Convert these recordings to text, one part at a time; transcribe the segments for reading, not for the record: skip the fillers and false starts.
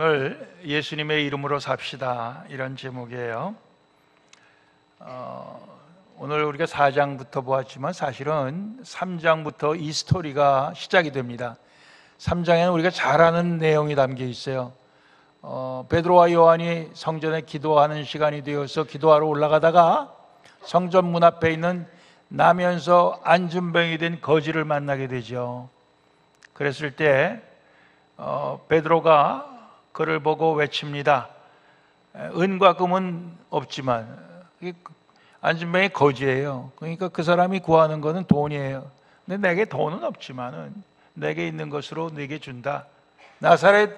오늘 예수님의 이름으로 삽시다, 이런 제목이에요. 오늘 우리가 4장부터 보았지만 사실은 3장부터 이 스토리가 시작이 됩니다. 3장에는 우리가 잘 아는 내용이 담겨 있어요. 베드로와 요한이 성전에 기도하는 시간이 되어서 기도하러 올라가다가 성전 문 앞에 있는 나면서 안진병이 된 거지를 만나게 되죠. 그랬을 때 베드로가 그를 보고 외칩니다. 은과 금은 없지만, 안진병이 거지예요. 그러니까 그 사람이 구하는 것은 돈이에요. 근데 내게 돈은 없지만은 내게 있는 것으로 내게 준다. 나사렛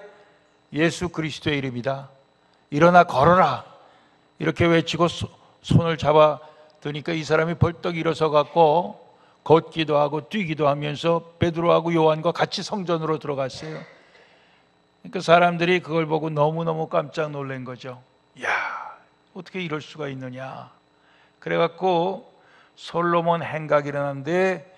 예수 그리스도의 이름이다. 일어나 걸어라. 이렇게 외치고 손을 잡아 드니까 이 사람이 벌떡 일어서 갖고 걷기도 하고 뛰기도 하면서 베드로하고 요한과 같이 성전으로 들어갔어요. 그러니까 사람들이 그걸 보고 너무너무 깜짝 놀란 거죠. 야, 어떻게 이럴 수가 있느냐. 그래갖고 솔로몬 행각이 일어났는데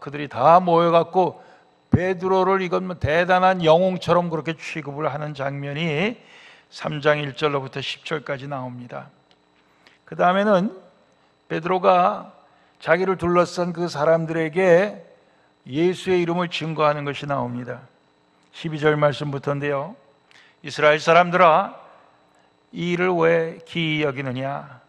그들이 다 모여갖고 베드로를 이건 대단한 영웅처럼 그렇게 취급을 하는 장면이 3장 1절로부터 10절까지 나옵니다. 그 다음에는 베드로가 자기를 둘러싼 그 사람들에게 예수의 이름을 증거하는 것이 나옵니다. 12절 말씀부터인데요. 이스라엘 사람들아, 이 일을 왜 기이 여기느냐?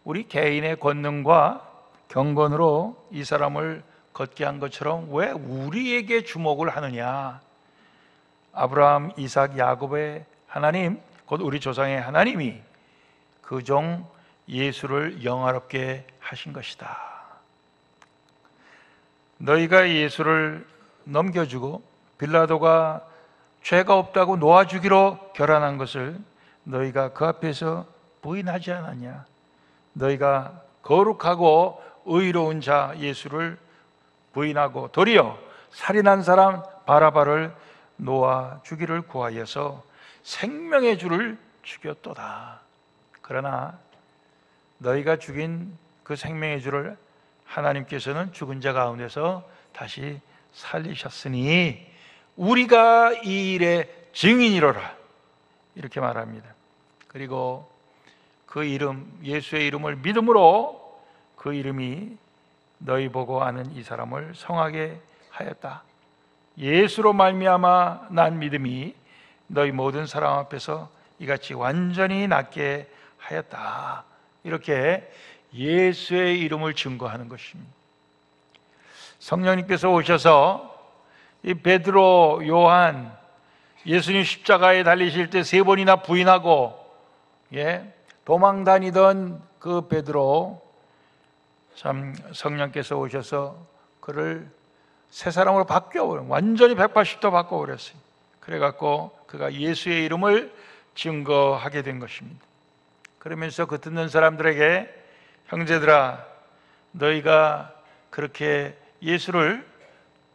우리 개인의 권능과 경건으로 이 사람을 걷게 한 것처럼 왜 우리에게 주목을 하느냐? 아브라함, 이삭, 야곱의 하나님, 곧 우리 조상의 하나님이 그 종 예수를 영화롭게 하신 것이다. 너희가 예수를 넘겨주고 빌라도가 죄가 없다고 놓아주기로 결단한 것을 너희가 그 앞에서 부인하지 않았냐? 너희가 거룩하고 의로운 자 예수를 부인하고 도리어 살인한 사람 바라바를 놓아주기를 구하여서 생명의 주를 죽였도다. 그러나 너희가 죽인 그 생명의 주를 하나님께서는 죽은 자 가운데서 다시 살리셨으니 우리가 이 일의 증인이로라, 이렇게 말합니다. 그리고 그 이름, 예수의 이름을 믿음으로 그 이름이 너희 보고 아는 이 사람을 성하게 하였다. 예수로 말미암아 난 믿음이 너희 모든 사람 앞에서 이같이 완전히 낫게 하였다. 이렇게 예수의 이름을 증거하는 것입니다. 성령님께서 오셔서 이 베드로, 요한, 예수님 십자가에 달리실 때 3번이나 부인하고 도망 다니던 그 베드로, 참 성령께서 오셔서 그를 새 사람으로 바뀌어버려요. 완전히 180도 바꿔버렸어요. 그래갖고 그가 예수의 이름을 증거하게 된 것입니다. 그러면서 그 듣는 사람들에게, 형제들아, 너희가 그렇게 예수를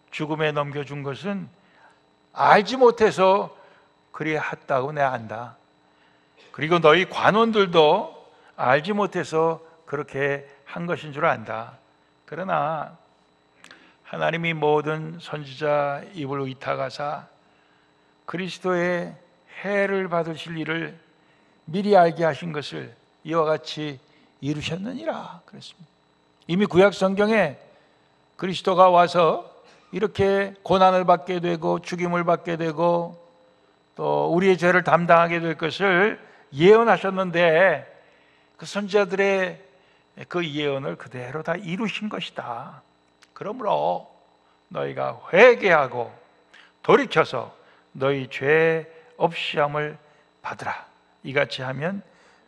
죽음에 넘겨준 것은 알지 못해서 그리 했다고 내가 안다. 그리고 너희 관원들도 알지 못해서 그렇게 한 것인 줄 안다. 그러나 하나님이 모든 선지자 입을 의탁하사 그리스도의 해를 받으실 일을 미리 알게 하신 것을 이와 같이 이루셨느니라 그랬습니다. 이미 구약 성경에 그리스도가 와서 이렇게 고난을 받게 되고 죽임을 받게 되고 또 우리의 죄를 담당하게 될 것을 예언하셨는데 그 선지자들의 그 예언을 그대로 다 이루신 것이다. 그러므로 너희가 회개하고 돌이켜서 너희 죄 없이함을 받으라. 이같이 하면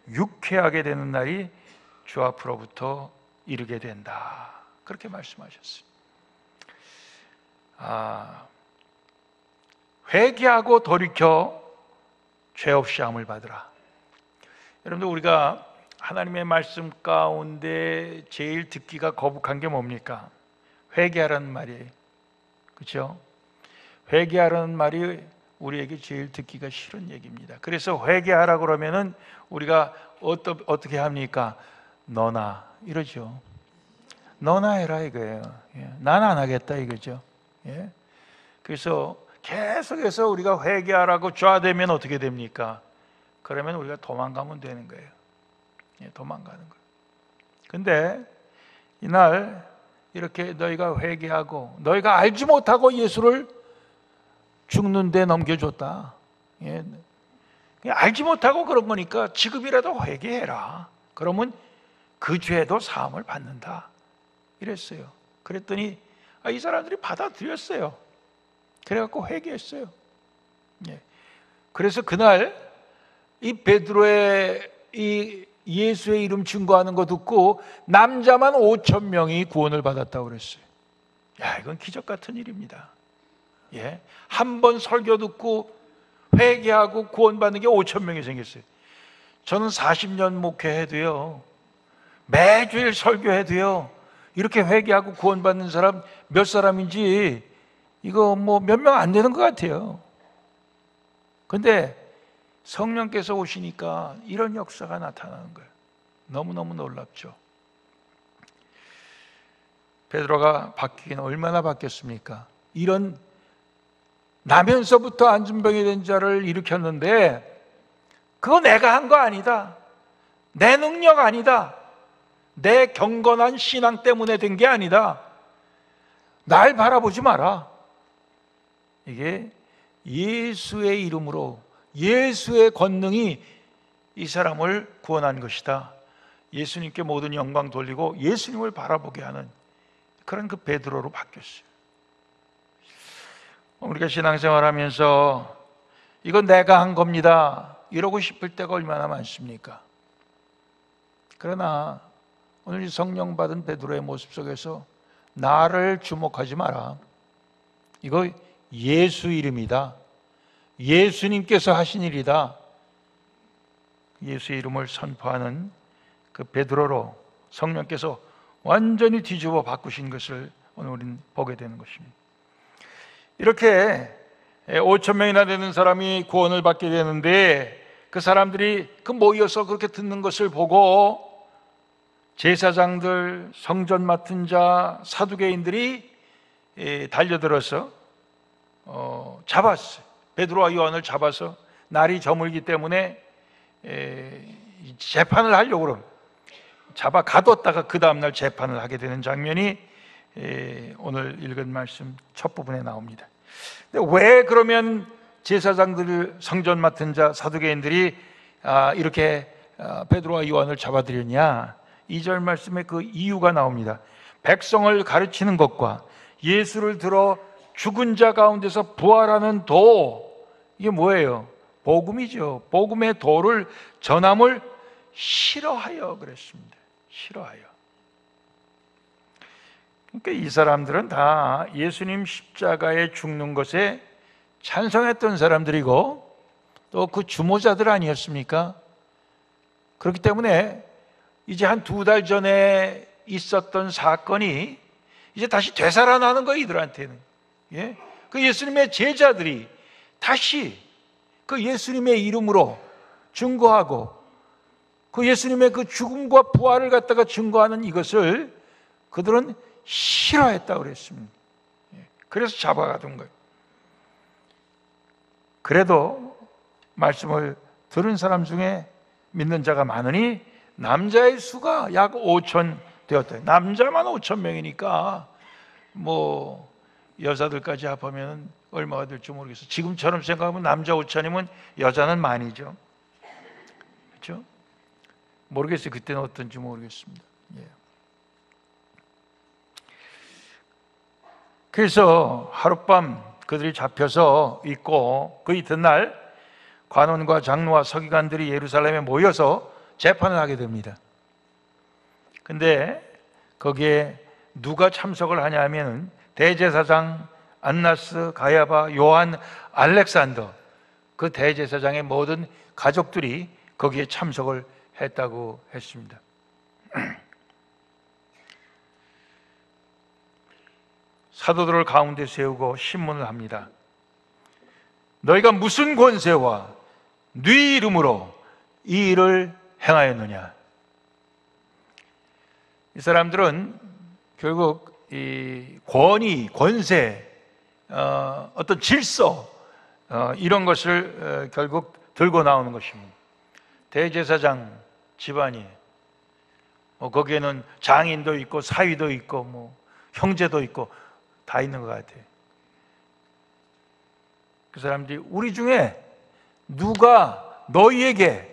유쾌하게 되는 날이 주 앞으로부터 이르게 된다. 그렇게 말씀하셨습니다. 회개하고 돌이켜 죄 없이 함을 받으라. 여러분들, 우리가 하나님의 말씀 가운데 제일 듣기가 거북한 게 뭡니까? 회개하라는 말이에요. 그렇죠? 회개하라는 말이 우리에게 제일 듣기가 싫은 얘기입니다. 그래서 회개하라 그러면은 우리가 어떻게 합니까? 너나 이러죠. 너나 해라 이거예요. 나는 안 하겠다 이거죠. 그래서 계속해서 우리가 회개하라고 좌되면 어떻게 됩니까? 그러면 우리가 도망가면 되는 거예요. 도망가는 거예요. 근데 이날 이렇게 너희가 회개하고 너희가 알지 못하고 예수를 죽는 데 넘겨줬다. 알지 못하고 그런 거니까 지금이라도 회개해라. 그러면 그 죄도 사함을 받는다. 이랬어요. 그랬더니 이 사람들이 받아들였어요. 그래갖고 회개했어요. 그래서 그날 이 베드로의 이 예수의 이름 증거하는 거 듣고 남자만 5천 명이 구원을 받았다고 그랬어요. 이건 기적 같은 일입니다. 한 번 설교 듣고 회개하고 구원받는 게 5천 명이 생겼어요. 저는 40년 목회해도요, 매주일 설교해도요, 이렇게 회개하고 구원받는 사람 몇 사람인지 이거 뭐 몇 명 안 되는 것 같아요. 근데 성령께서 오시니까 이런 역사가 나타나는 거예요. 너무너무 놀랍죠. 베드로가 바뀌긴 얼마나 바뀌었습니까? 이런 나면서부터 안진병이 된 자를 일으켰는데 그거 내가 한 거 아니다. 내 능력 아니다. 내 경건한 신앙 때문에 된 게 아니다. 날 바라보지 마라. 이게 예수의 이름으로 예수의 권능이 이 사람을 구원한 것이다. 예수님께 모든 영광 돌리고 예수님을 바라보게 하는 그런 그 베드로로 바뀌었어요. 우리가 신앙생활하면서 이건 내가 한 겁니다 이러고 싶을 때가 얼마나 많습니까? 그러나 오늘 이 성령 받은 베드로의 모습 속에서 나를 주목하지 마라. 이거 예수 이름이다. 예수님께서 하신 일이다. 예수 이름을 선포하는 그 베드로로 성령께서 완전히 뒤집어 바꾸신 것을 오늘 우리는 보게 되는 것입니다. 이렇게 5천 명이나 되는 사람이 구원을 받게 되는데 그 사람들이 그 모여서 그렇게 듣는 것을 보고 제사장들, 성전 맡은 자, 사두개인들이 달려들어서 잡았어요. 베드로와 요한을 잡아서 날이 저물기 때문에 재판을 하려고 그러고 잡아 가뒀다가 그 다음날 재판을 하게 되는 장면이 오늘 읽은 말씀 첫 부분에 나옵니다. 근데 왜 그러면 제사장들, 성전 맡은 자, 사두개인들이 이렇게 베드로와 요한을 잡아들였냐? 2절 말씀에 그 이유가 나옵니다. 백성을 가르치는 것과 예수를 들어 죽은 자 가운데서 부활하는 도, 이게 뭐예요? 복음이죠. 복음의 도를 전함을 싫어하여 그랬습니다. 싫어하여. 그러니까 이 사람들은 다 예수님 십자가에 죽는 것에 찬성했던 사람들이고 또 그 주모자들 아니었습니까? 그렇기 때문에 이제 한 2달 전에 있었던 사건이 이제 다시 되살아나는 거예요, 이들한테는. 그 예수님의 제자들이 다시 그 예수님의 이름으로 증거하고 그 예수님의 그 죽음과 부활을 갖다가 증거하는 이것을 그들은 싫어했다고 그랬습니다. 그래서 잡아가던 거예요. 그래도 말씀을 들은 사람 중에 믿는 자가 많으니 남자의 수가 약 5천 되었다. 남자만 5천 명이니까 뭐 여자들까지 합하면 얼마가 될지 모르겠어요. 지금처럼 생각하면 남자 5천이면 여자는 많이죠. 그렇죠? 모르겠어요. 그때는 어떤지 모르겠습니다. 그래서 하룻밤 그들이 잡혀서 있고 그 이튿날 관원과 장로와 서기관들이 예루살렘에 모여서 재판을 하게 됩니다. 근데 거기에 누가 참석을 하냐면 대제사장 안나스, 가야바, 요한, 알렉산더, 그 대제사장의 모든 가족들이 거기에 참석을 했다고 했습니다. 사도들을 가운데 세우고 신문을 합니다. 너희가 무슨 권세와 네 이름으로 이 일을 행하였느냐? 이 사람들은 결국 이 권위, 권세, 어떤 질서 이런 것을 결국 들고 나오는 것입니다. 대제사장 집안이 거기에는 장인도 있고 사위도 있고 형제도 있고 다 있는 것 같아요. 그 사람들이 우리 중에 누가 너희에게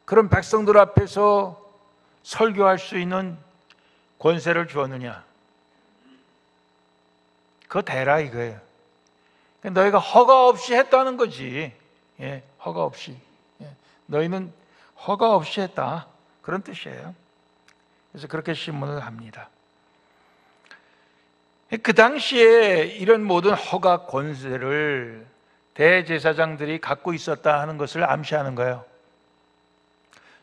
그런 백성들 앞에서 설교할 수 있는 권세를 주었느냐? 그거 대라 이거예요. 너희가 허가 없이 했다는 거지. 허가 없이. 너희는 허가 없이 했다. 그런 뜻이에요. 그래서 그렇게 신문을 합니다. 그 당시에 이런 모든 허가 권세를 대제사장들이 갖고 있었다 하는 것을 암시하는 거예요.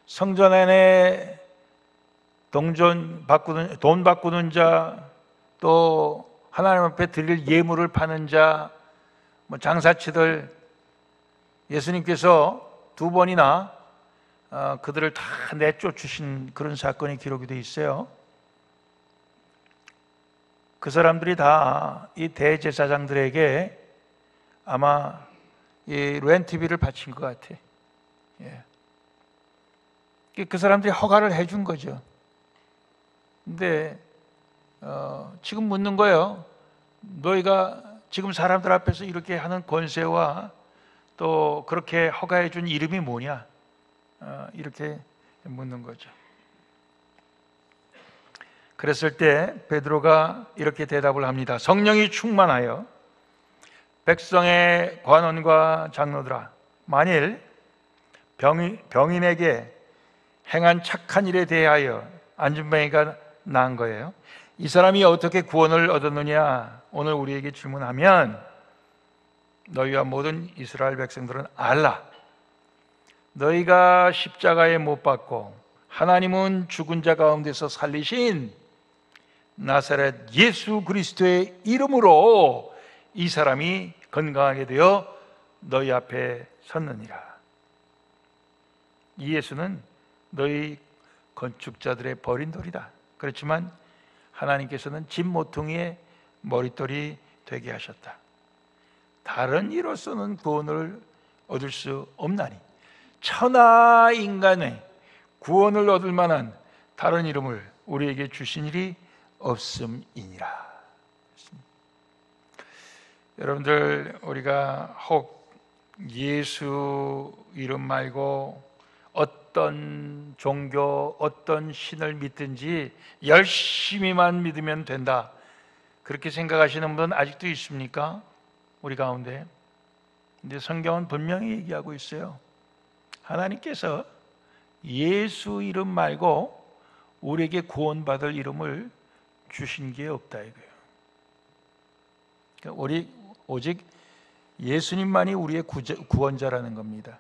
성전 안에 돈 바꾸는 자, 또 하나님 앞에 드릴 예물을 파는 자, 장사치들, 예수님께서 2번이나 그들을 다 내쫓으신 그런 사건이 기록이 되어 있어요. 그 사람들이 다 이 대제사장들에게 아마 이 렌트비를 바친 것 같아. 그 사람들이 허가를 해준 거죠. 근데 지금 묻는 거예요. 너희가 지금 사람들 앞에서 이렇게 하는 권세와 또 그렇게 허가해 준 이름이 뭐냐? 이렇게 묻는 거죠. 그랬을 때 베드로가 이렇게 대답을 합니다. 성령이 충만하여 백성의 관원과 장로들아, 만일 병인에게 행한 착한 일에 대하여 안진뱅이가 난 거예요. 이 사람이 어떻게 구원을 얻었느냐 오늘 우리에게 질문하면 너희와 모든 이스라엘 백성들은 알라. 너희가 십자가에 못 박고 하나님은 죽은 자 가운데서 살리신 나사렛 예수 그리스도의 이름으로 이 사람이 건강하게 되어 너희 앞에 섰느니라. 이 예수는 너희 건축자들의 버린 돌이다. 그렇지만 하나님께서는 집 모퉁이의 머릿돌이 되게 하셨다. 다른 이로서는 구원을 얻을 수 없나니 천하 인간의 구원을 얻을 만한 다른 이름을 우리에게 주신 일이 없음이니라. 여러분들, 우리가 혹 예수 이름 말고 어떤 종교, 어떤 신을 믿든지 열심히만 믿으면 된다, 그렇게 생각하시는 분 아직도 있습니까? 우리 가운데. 근데 성경은 분명히 얘기하고 있어요. 하나님께서 예수 이름 말고 우리에게 구원받을 이름을 주신 게 없다 이거예요. 그러니까 우리 오직 예수님만이 우리의 구원자라는 겁니다.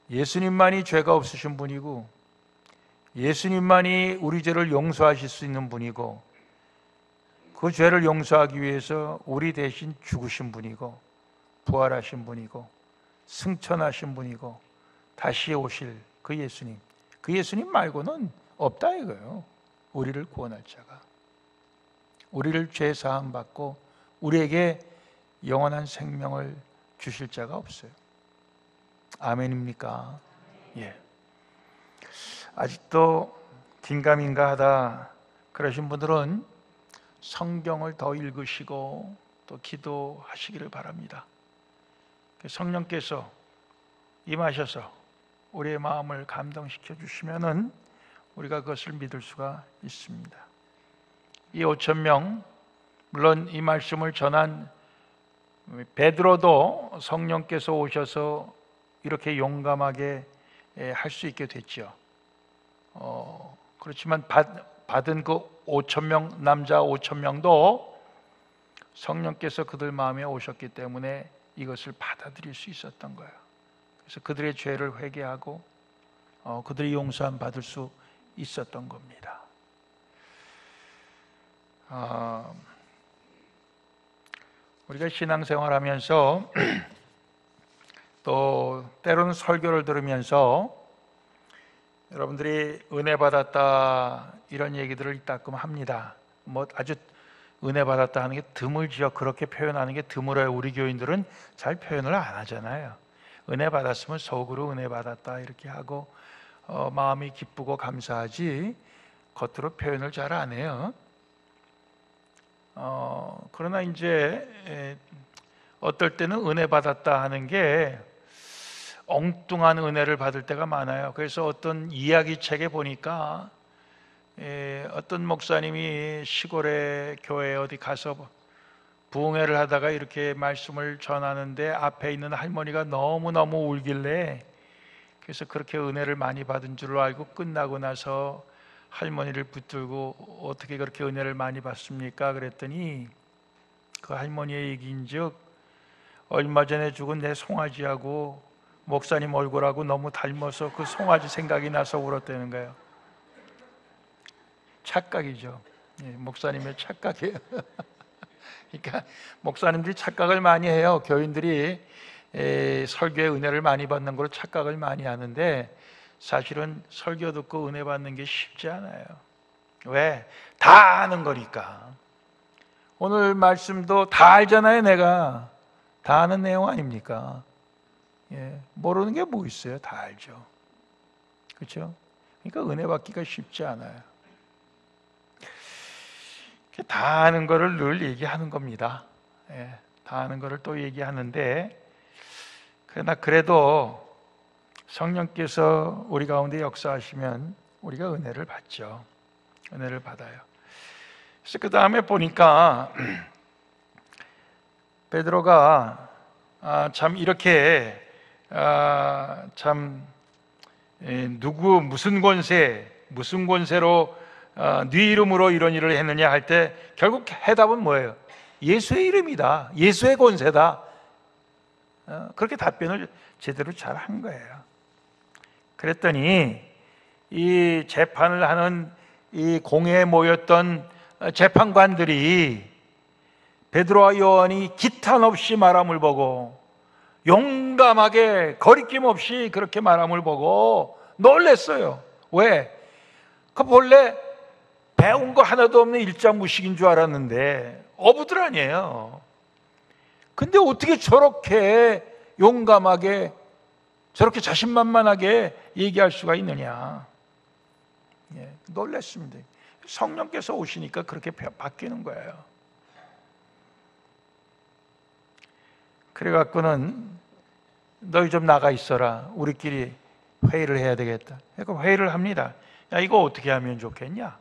예수님만이 죄가 없으신 분이고, 예수님만이 우리 죄를 용서하실 수 있는 분이고, 그 죄를 용서하기 위해서 우리 대신 죽으신 분이고, 부활하신 분이고, 승천하신 분이고, 다시 오실 그 예수님, 그 예수님 말고는 없다 이거예요. 우리를 구원할 자가, 우리를 죄 사함 받고 우리에게 영원한 생명을 주실 자가 없어요. 아멘입니까? 예. 아직도 긴가민가 하다 그러신 분들은 성경을 더 읽으시고 또 기도하시기를 바랍니다. 성령께서 임하셔서 우리의 마음을 감동시켜 주시면은 우리가 그것을 믿을 수가 있습니다. 이 5,000명, 물론 이 말씀을 전한 베드로도 성령께서 오셔서 이렇게 용감하게 할 수 있게 됐죠. 그렇지만 받은 그 5,000명, 남자 5,000명도 성령께서 그들 마음에 오셨기 때문에 이것을 받아들일 수 있었던 거예요. 그래서 그들의 죄를 회개하고 그들이 용서함 받을 수 있었던 겁니다. 우리가 신앙생활하면서 또 때로는 설교를 들으면서 여러분들이 은혜 받았다 이런 얘기들을 이따금 합니다. 아주 은혜 받았다 하는 게 드물지요. 그렇게 표현하는 게 드물어요. 우리 교인들은 잘 표현을 안 하잖아요. 은혜 받았으면 속으로 은혜 받았다 이렇게 하고 마음이 기쁘고 감사하지 겉으로 표현을 잘 안 해요. 그러나 이제 어떨 때는 은혜 받았다 하는 게 엉뚱한 은혜를 받을 때가 많아요. 그래서 어떤 이야기책에 보니까 어떤 목사님이 시골의 교회에 어디 가서 부흥회를 하다가 이렇게 말씀을 전하는데 앞에 있는 할머니가 너무너무 울길래, 그래서 그렇게 은혜를 많이 받은 줄로 알고 끝나고 나서 할머니를 붙들고 어떻게 그렇게 은혜를 많이 받습니까? 그랬더니 그 할머니의 얘기인즉 얼마 전에 죽은 내 송아지하고 목사님 얼굴하고 너무 닮아서 그 송아지 생각이 나서 울었다는 거예요. 착각이죠. 목사님의 착각이에요. 그러니까 목사님들이 착각을 많이 해요. 교인들이 설교의 은혜를 많이 받는 걸 착각을 많이 하는데 사실은 설교 듣고 은혜 받는 게 쉽지 않아요. 왜? 다 아는 거니까. 오늘 말씀도 다 알잖아요. 내가 다 아는 내용 아닙니까? 모르는 게 뭐 있어요? 다 알죠. 그렇죠? 그러니까 은혜 받기가 쉽지 않아요. 다 아는 거를 늘 얘기하는 겁니다. 다 아는 거를 또 얘기하는데, 그러나 그래도 성령께서 우리 가운데 역사하시면 우리가 은혜를 받죠. 은혜를 받아요. 그래서 그 다음에 보니까 베드로가 참 이렇게 누구 무슨 권세로 네 이름으로 이런 일을 했느냐 할 때 결국 해답은 뭐예요? 예수의 이름이다. 예수의 권세다. 그렇게 답변을 제대로 잘 한 거예요. 그랬더니 이 재판을 하는 이 공회에 모였던 재판관들이 베드로와 요한이 기탄 없이 말함을 보고 용감하게 거리낌 없이 그렇게 말함을 보고 놀랬어요. 왜? 그 본래 배운 거 하나도 없는 일자무식인 줄 알았는데 어부들 아니에요. 근데 어떻게 저렇게 용감하게 저렇게 자신만만하게 얘기할 수가 있느냐. 놀랐습니다. 성령께서 오시니까 그렇게 바뀌는 거예요. 그래갖고는 너희 좀 나가 있어라. 우리끼리 회의를 해야 되겠다. 그러니까 회의를 합니다. 야, 이거 어떻게 하면 좋겠냐?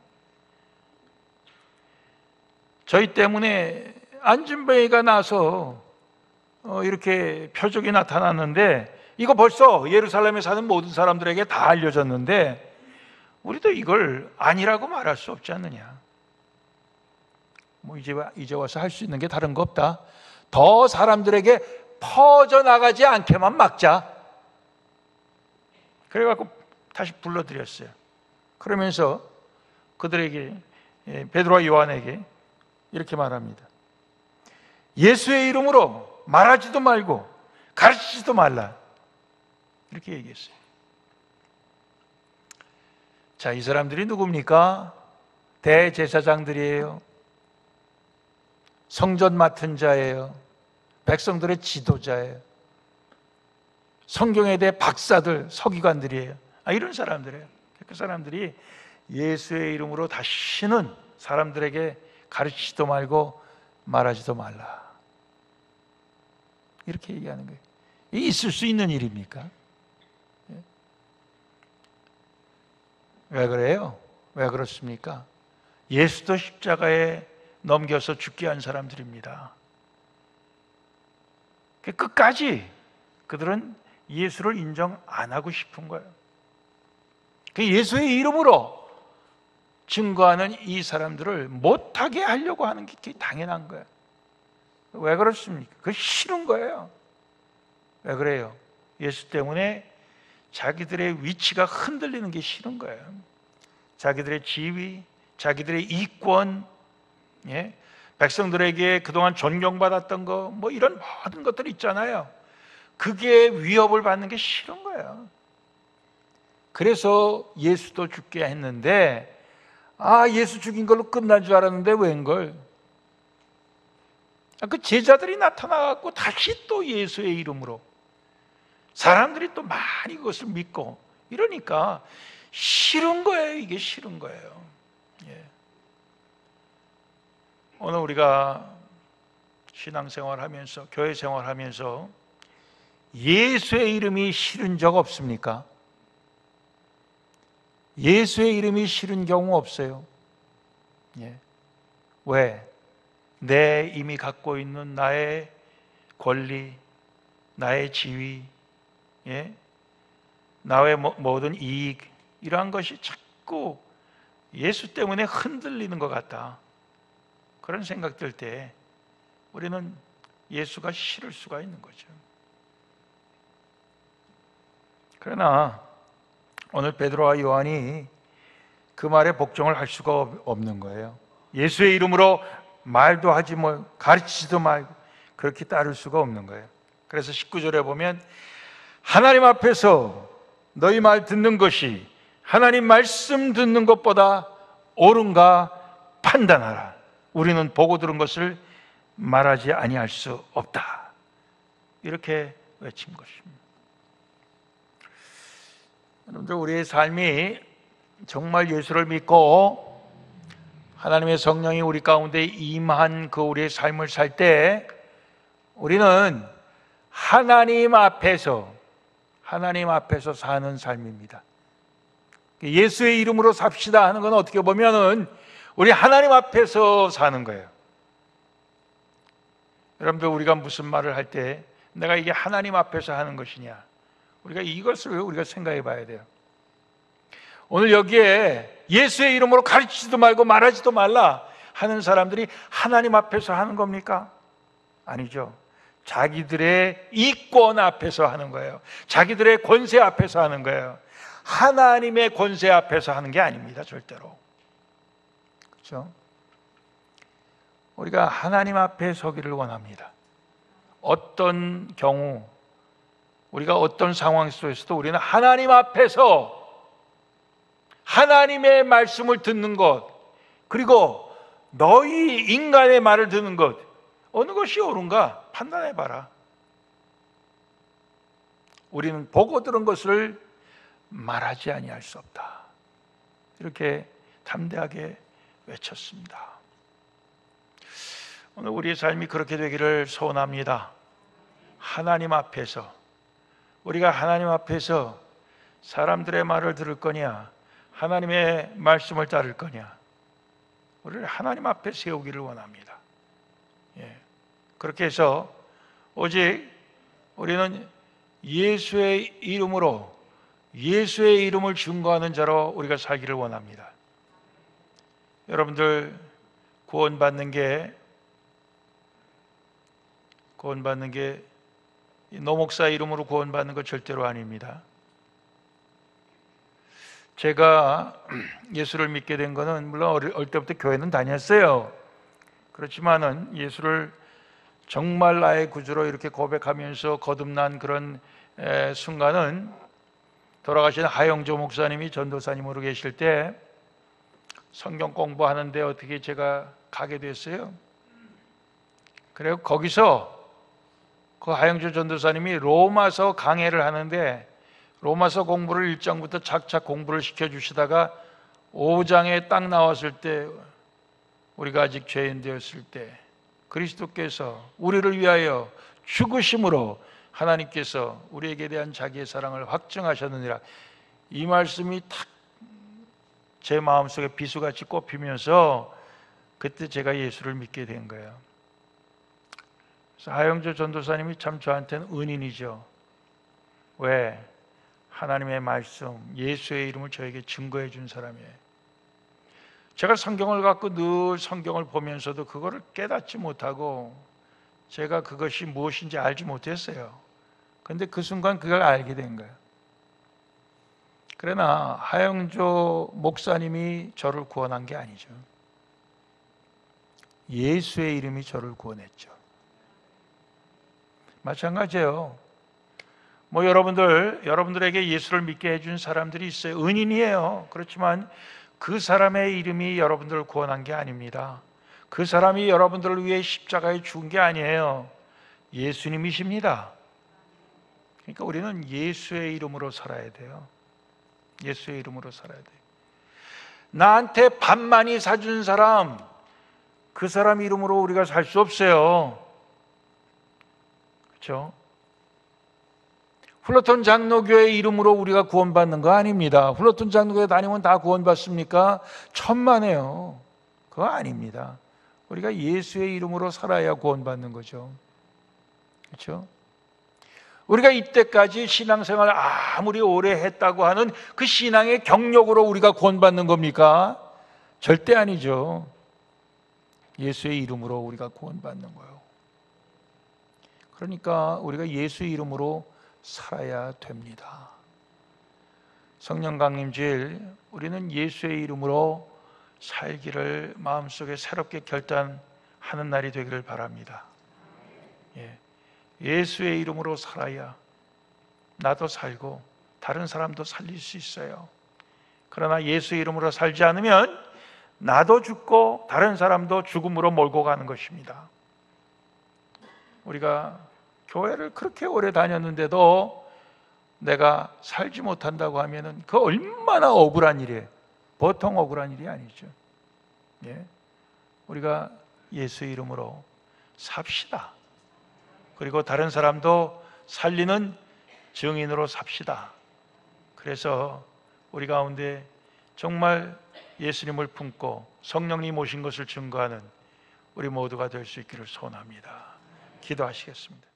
저희 때문에 안진뱅이가 나서 이렇게 표적이 나타났는데 이거 벌써 예루살렘에 사는 모든 사람들에게 다 알려졌는데 우리도 이걸 아니라고 말할 수 없지 않느냐. 뭐 이제 와서 할 수 있는 게 다른 거 없다. 더 사람들에게 퍼져나가지 않게만 막자. 그래갖고 다시 불러드렸어요. 그러면서 그들에게, 베드로와 요한에게 이렇게 말합니다. 예수의 이름으로 말하지도 말고 가르치지도 말라. 이렇게 얘기했어요. 자, 이 사람들이 누굽니까? 대제사장들이에요. 성전 맡은 자예요. 백성들의 지도자예요. 성경에 대해 박사들, 서기관들이에요. 이런 사람들이에요. 그 사람들이 예수의 이름으로 다시는 사람들에게 가르치지도 말고 말하지도 말라. 이렇게 얘기하는 거예요. 이게 있을 수 있는 일입니까? 왜 그래요? 왜 그렇습니까? 예수도 십자가에 넘겨서 죽게 한 사람들입니다. 끝까지 그들은 예수를 인정 안 하고 싶은 거예요. 예수의 이름으로 증거하는 이 사람들을 못하게 하려고 하는 게 당연한 거예요. 왜 그렇습니까? 그게 싫은 거예요. 왜 그래요? 예수 때문에 자기들의 위치가 흔들리는 게 싫은 거예요. 자기들의 지위, 자기들의 이권, 백성들에게 그동안 존경받았던 거, 뭐 이런 모든 것들 있잖아요. 그게 위협을 받는 게 싫은 거예요. 그래서 예수도 죽게 했는데, 예수 죽인 걸로 끝난 줄 알았는데 웬걸? 그 제자들이 나타나갖고 다시 또 예수의 이름으로 사람들이 또 많이 그것을 믿고 이러니까 싫은 거예요. 이게 싫은 거예요. 예. 오늘 우리가 신앙생활하면서 교회 생활하면서 예수의 이름이 싫은 적 없습니까? 예수의 이름이 싫은 경우 없어요. 예. 왜? 내 이미 갖고 있는 나의 권리, 나의 지위, 예? 나의 모든 이익, 이러한 것이 자꾸 예수 때문에 흔들리는 것 같다. 그런 생각 들 때 우리는 예수가 싫을 수가 있는 거죠. 그러나 오늘 베드로와 요한이 그 말에 복종을 할 수가 없는 거예요. 예수의 이름으로 말도 하지 가르치지도 말고 그렇게 따를 수가 없는 거예요. 그래서 19절에 보면 하나님 앞에서 너희 말 듣는 것이 하나님 말씀 듣는 것보다 옳은가 판단하라. 우리는 보고 들은 것을 말하지 아니할 수 없다. 이렇게 외친 것입니다. 여러분들, 우리의 삶이 정말 예수를 믿고 하나님의 성령이 우리 가운데 임한 그 우리의 삶을 살 때 우리는 하나님 앞에서 사는 삶입니다. 예수의 이름으로 삽시다 하는 건 어떻게 보면은 우리 하나님 앞에서 사는 거예요. 여러분들, 우리가 무슨 말을 할 때 내가 이게 하나님 앞에서 하는 것이냐, 우리가 이것을 우리가 생각해 봐야 돼요. 오늘 여기에 예수의 이름으로 가르치지도 말고 말하지도 말라 하는 사람들이 하나님 앞에서 하는 겁니까? 아니죠. 자기들의 이권 앞에서 하는 거예요. 자기들의 권세 앞에서 하는 거예요. 하나님의 권세 앞에서 하는 게 아닙니다. 절대로. 그렇죠? 우리가 하나님 앞에 서기를 원합니다. 어떤 경우, 우리가 어떤 상황 속에서도 우리는 하나님 앞에서 하나님의 말씀을 듣는 것, 그리고 너희 인간의 말을 듣는 것, 어느 것이 옳은가 판단해봐라. 우리는 보고 들은 것을 말하지 아니할 수 없다. 이렇게 담대하게 외쳤습니다. 오늘 우리의 삶이 그렇게 되기를 소원합니다. 하나님 앞에서, 우리가 하나님 앞에서 사람들의 말을 들을 거냐, 하나님의 말씀을 따를 거냐, 우리를 하나님 앞에 세우기를 원합니다. 예. 그렇게 해서 오직 우리는 예수의 이름으로, 예수의 이름을 증거하는 자로 우리가 살기를 원합니다. 여러분들, 구원받는 게 노목사 이름으로 구원받는 것 절대로 아닙니다. 제가 예수를 믿게 된 거는 물론 어릴 때부터 교회는 다녔어요. 그렇지만은 예수를 정말 나의 구주로 이렇게 고백하면서 거듭난 그런 순간은 돌아가신 하영조 목사님이 전도사님으로 계실 때 성경 공부하는데 어떻게 제가 가게 됐어요. 그래서 거기서 그 하영조 전도사님이 로마서 강해를 하는데 로마서 공부를 1장부터 착착 공부를 시켜주시다가 5장에 딱 나왔을 때, 우리가 아직 죄인 되었을 때 그리스도께서 우리를 위하여 죽으심으로 하나님께서 우리에게 대한 자기의 사랑을 확증하셨느니라, 이 말씀이 탁 제 마음속에 비수같이 꼽히면서 그때 제가 예수를 믿게 된 거예요. 그래서 하영조 전도사님이 참 저한테는 은인이죠. 왜? 하나님의 말씀, 예수의 이름을 저에게 증거해 준 사람이에요. 제가 성경을 갖고 늘 성경을 보면서도 그거를 깨닫지 못하고 제가 그것이 무엇인지 알지 못했어요. 그런데 그 순간 그걸 알게 된 거예요. 그러나 하영조 목사님이 저를 구원한 게 아니죠. 예수의 이름이 저를 구원했죠. 마찬가지예요. 여러분들에게 예수를 믿게 해준 사람들이 있어요. 은인이에요. 그렇지만 그 사람의 이름이 여러분들을 구원한 게 아닙니다. 그 사람이 여러분들을 위해 십자가에 죽은 게 아니에요. 예수님이십니다. 그러니까 우리는 예수의 이름으로 살아야 돼요. 예수의 이름으로 살아야 돼요. 나한테 밥 많이 사준 사람, 그 사람 이름으로 우리가 살 수 없어요. 그렇죠? 플러톤 장로교회 이름으로 우리가 구원받는 거 아닙니다. 플러톤 장로교회 다니면 다 구원받습니까? 천만에요. 그거 아닙니다. 우리가 예수의 이름으로 살아야 구원받는 거죠. 그렇죠? 우리가 이때까지 신앙생활 아무리 오래 했다고 하는 그 신앙의 경력으로 우리가 구원받는 겁니까? 절대 아니죠. 예수의 이름으로 우리가 구원받는 거예요. 그러니까 우리가 예수의 이름으로 살아야 됩니다. 성령 강림주일, 우리는 예수의 이름으로 살기를 마음속에 새롭게 결단하는 날이 되기를 바랍니다. 예수의 이름으로 살아야 나도 살고 다른 사람도 살릴 수 있어요. 그러나 예수의 이름으로 살지 않으면 나도 죽고 다른 사람도 죽음으로 몰고 가는 것입니다. 우리가 교회를 그렇게 오래 다녔는데도 내가 살지 못한다고 하면은 그 얼마나 억울한 일이에요. 보통 억울한 일이 아니죠. 우리가 예수의 이름으로 삽시다. 그리고 다른 사람도 살리는 증인으로 삽시다. 그래서 우리 가운데 정말 예수님을 품고 성령님 오신 것을 증거하는 우리 모두가 될 수 있기를 소원합니다. 기도하시겠습니다.